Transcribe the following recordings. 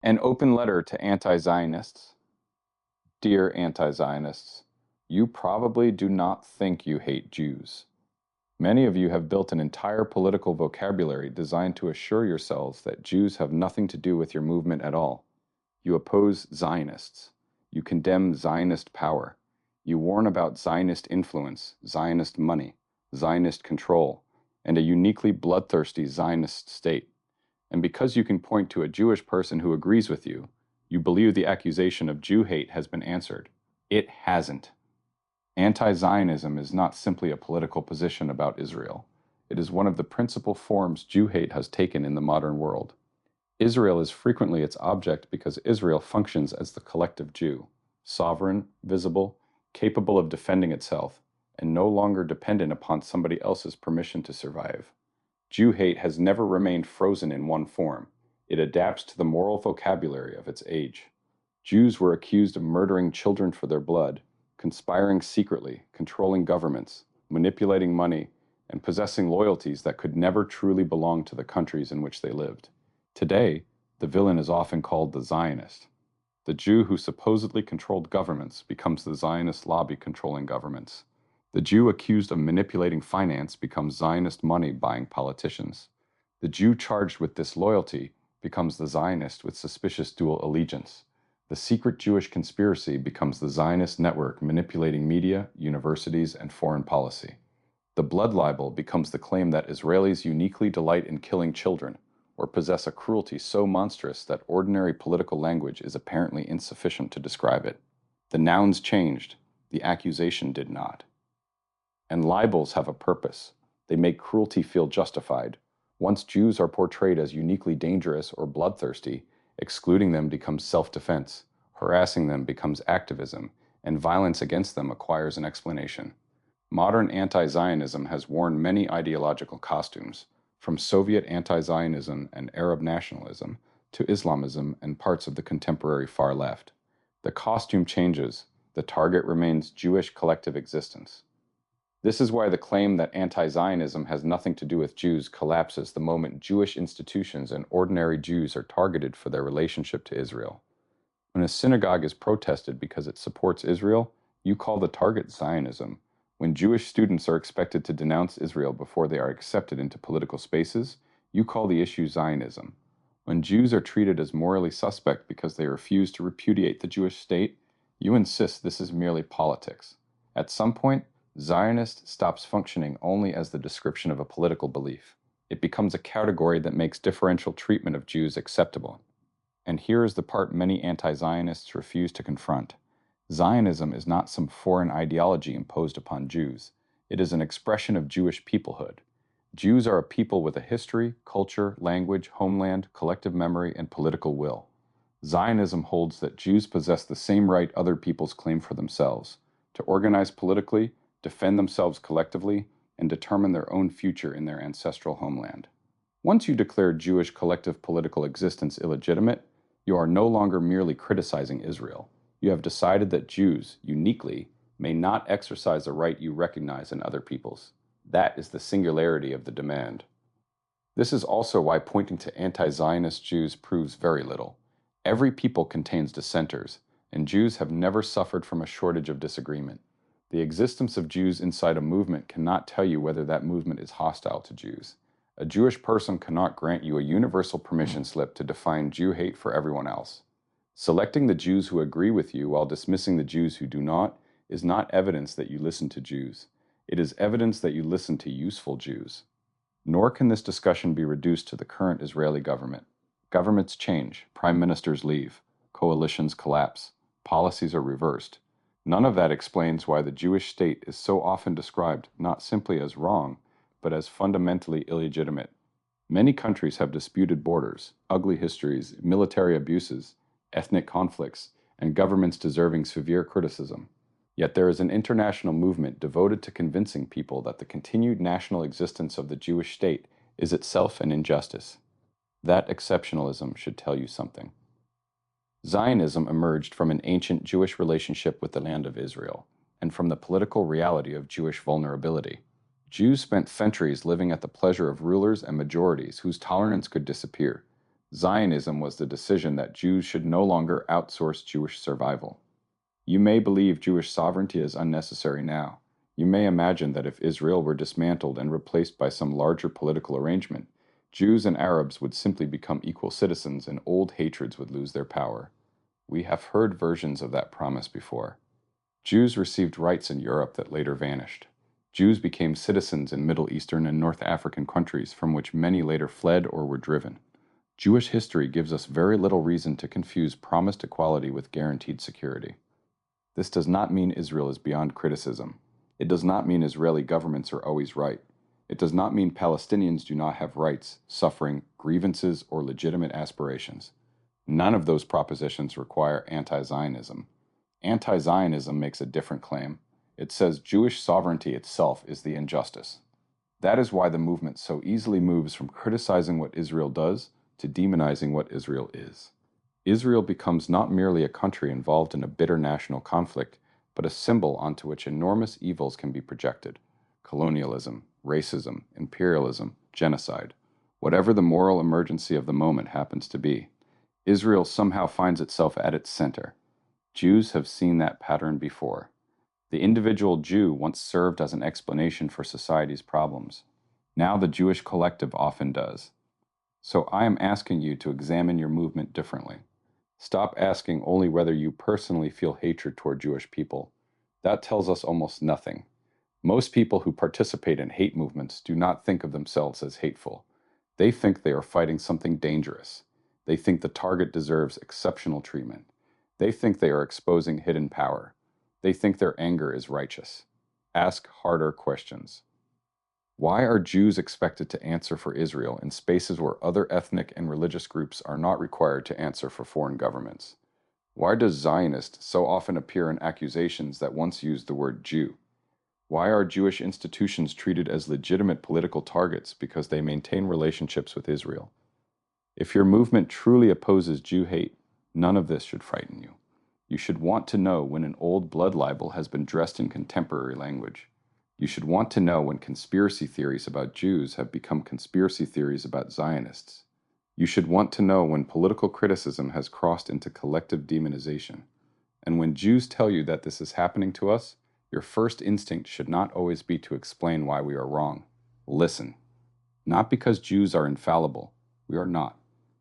An open letter to anti-Zionists. Dear anti-Zionists, you probably do not think you hate Jews. Many of you have built an entire political vocabulary designed to assure yourselves that Jews have nothing to do with your movement at all. You oppose Zionists. You condemn Zionist power. You warn about Zionist influence, Zionist money, Zionist control, and a uniquely bloodthirsty Zionist state. And because you can point to a Jewish person who agrees with you, you believe the accusation of Jew hate has been answered. It hasn't. Anti-Zionism is not simply a political position about Israel. It is one of the principal forms Jew hate has taken in the modern world. Israel is frequently its object because Israel functions as the collective Jew, sovereign, visible, capable of defending itself, and no longer dependent upon somebody else's permission to survive. Jew hate has never remained frozen in one form. It adapts to the moral vocabulary of its age. Jews were accused of murdering children for their blood, conspiring secretly, controlling governments, manipulating money, and possessing loyalties that could never truly belong to the countries in which they lived. Today, the villain is often called the Zionist. The Jew who supposedly controlled governments becomes the Zionist lobby controlling governments. The Jew accused of manipulating finance becomes Zionist money buying politicians. The Jew charged with disloyalty becomes the Zionist with suspicious dual allegiance. The secret Jewish conspiracy becomes the Zionist network manipulating media, universities, and foreign policy. The blood libel becomes the claim that Israelis uniquely delight in killing children, or possess a cruelty so monstrous that ordinary political language is apparently insufficient to describe it. The nouns changed, the accusation did not. And libels have a purpose. They make cruelty feel justified. Once Jews are portrayed as uniquely dangerous or bloodthirsty, excluding them becomes self-defense, harassing them becomes activism, and violence against them acquires an explanation. Modern anti-Zionism has worn many ideological costumes, from Soviet anti-Zionism and Arab nationalism to Islamism and parts of the contemporary far left. The costume changes, the target remains Jewish collective existence. This is why the claim that anti-Zionism has nothing to do with Jews collapses the moment Jewish institutions and ordinary Jews are targeted for their relationship to Israel. When a synagogue is protested because it supports Israel, you call the target Zionism. When Jewish students are expected to denounce Israel before they are accepted into political spaces, you call the issue Zionism. When Jews are treated as morally suspect because they refuse to repudiate the Jewish state, you insist this is merely politics. At some point, Zionist stops functioning only as the description of a political belief. It becomes a category that makes differential treatment of Jews acceptable. And here is the part many anti-Zionists refuse to confront. Zionism is not some foreign ideology imposed upon Jews. It is an expression of Jewish peoplehood. Jews are a people with a history, culture, language, homeland, collective memory, and political will. Zionism holds that Jews possess the same right other peoples claim for themselves, to organize politically, defend themselves collectively, and determine their own future in their ancestral homeland. Once you declare Jewish collective political existence illegitimate, you are no longer merely criticizing Israel. You have decided that Jews, uniquely, may not exercise a right you recognize in other peoples. That is the singularity of the demand. This is also why pointing to anti-Zionist Jews proves very little. Every people contains dissenters, and Jews have never suffered from a shortage of disagreement. The existence of Jews inside a movement cannot tell you whether that movement is hostile to Jews. A Jewish person cannot grant you a universal permission slip to define Jew hate for everyone else. Selecting the Jews who agree with you while dismissing the Jews who do not is not evidence that you listen to Jews. It is evidence that you listen to useful Jews. Nor can this discussion be reduced to the current Israeli government. Governments change, prime ministers leave, coalitions collapse, policies are reversed. None of that explains why the Jewish state is so often described not simply as wrong, but as fundamentally illegitimate. Many countries have disputed borders, ugly histories, military abuses, ethnic conflicts, and governments deserving severe criticism. Yet there is an international movement devoted to convincing people that the continued national existence of the Jewish state is itself an injustice. That exceptionalism should tell you something. Zionism emerged from an ancient Jewish relationship with the land of Israel, and from the political reality of Jewish vulnerability. Jews spent centuries living at the pleasure of rulers and majorities whose tolerance could disappear. Zionism was the decision that Jews should no longer outsource Jewish survival. You may believe Jewish sovereignty is unnecessary now. You may imagine that if Israel were dismantled and replaced by some larger political arrangement, Jews and Arabs would simply become equal citizens and old hatreds would lose their power. We have heard versions of that promise before. Jews received rights in Europe that later vanished. Jews became citizens in Middle Eastern and North African countries from which many later fled or were driven. Jewish history gives us very little reason to confuse promised equality with guaranteed security. This does not mean Israel is beyond criticism. It does not mean Israeli governments are always right. It does not mean Palestinians do not have rights, suffering, grievances, or legitimate aspirations. None of those propositions require anti-Zionism. Anti-Zionism makes a different claim. It says Jewish sovereignty itself is the injustice. That is why the movement so easily moves from criticizing what Israel does to demonizing what Israel is. Israel becomes not merely a country involved in a bitter national conflict, but a symbol onto which enormous evils can be projected: colonialism, racism, imperialism, genocide. Whatever the moral emergency of the moment happens to be, Israel somehow finds itself at its center. Jews have seen that pattern before. The individual Jew once served as an explanation for society's problems. Now the Jewish collective often does. So I am asking you to examine your movement differently. Stop asking only whether you personally feel hatred toward Jewish people. That tells us almost nothing. Most people who participate in hate movements do not think of themselves as hateful. They think they are fighting something dangerous. They think the target deserves exceptional treatment. They think they are exposing hidden power. They think their anger is righteous. Ask harder questions. Why are Jews expected to answer for Israel in spaces where other ethnic and religious groups are not required to answer for foreign governments? Why does Zionist so often appear in accusations that once used the word Jew? Why are Jewish institutions treated as legitimate political targets because they maintain relationships with Israel? If your movement truly opposes Jew hate, none of this should frighten you. You should want to know when an old blood libel has been dressed in contemporary language. You should want to know when conspiracy theories about Jews have become conspiracy theories about Zionists. You should want to know when political criticism has crossed into collective demonization. And when Jews tell you that this is happening to us, your first instinct should not always be to explain why we are wrong. Listen. Not because Jews are infallible. We are not.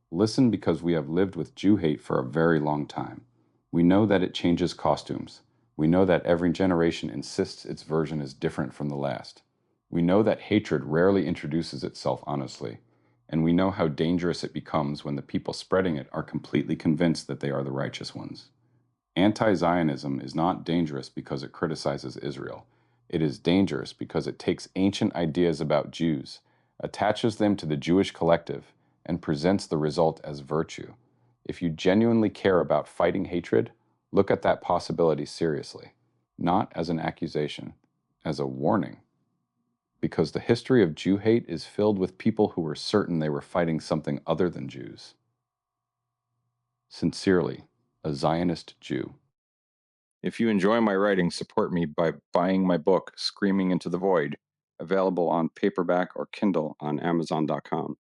Listen because we have lived with Jew hate for a very long time. We know that it changes costumes. We know that every generation insists its version is different from the last. We know that hatred rarely introduces itself honestly. And we know how dangerous it becomes when the people spreading it are completely convinced that they are the righteous ones. Anti-Zionism is not dangerous because it criticizes Israel. It is dangerous because it takes ancient ideas about Jews, attaches them to the Jewish collective, and presents the result as virtue. If you genuinely care about fighting hatred, look at that possibility seriously, not as an accusation, as a warning. Because the history of Jew hate is filled with people who were certain they were fighting something other than Jews. Sincerely, a Zionist Jew. If you enjoy my writing, support me by buying my book, Screaming into the Void, available on paperback or Kindle on Amazon.com.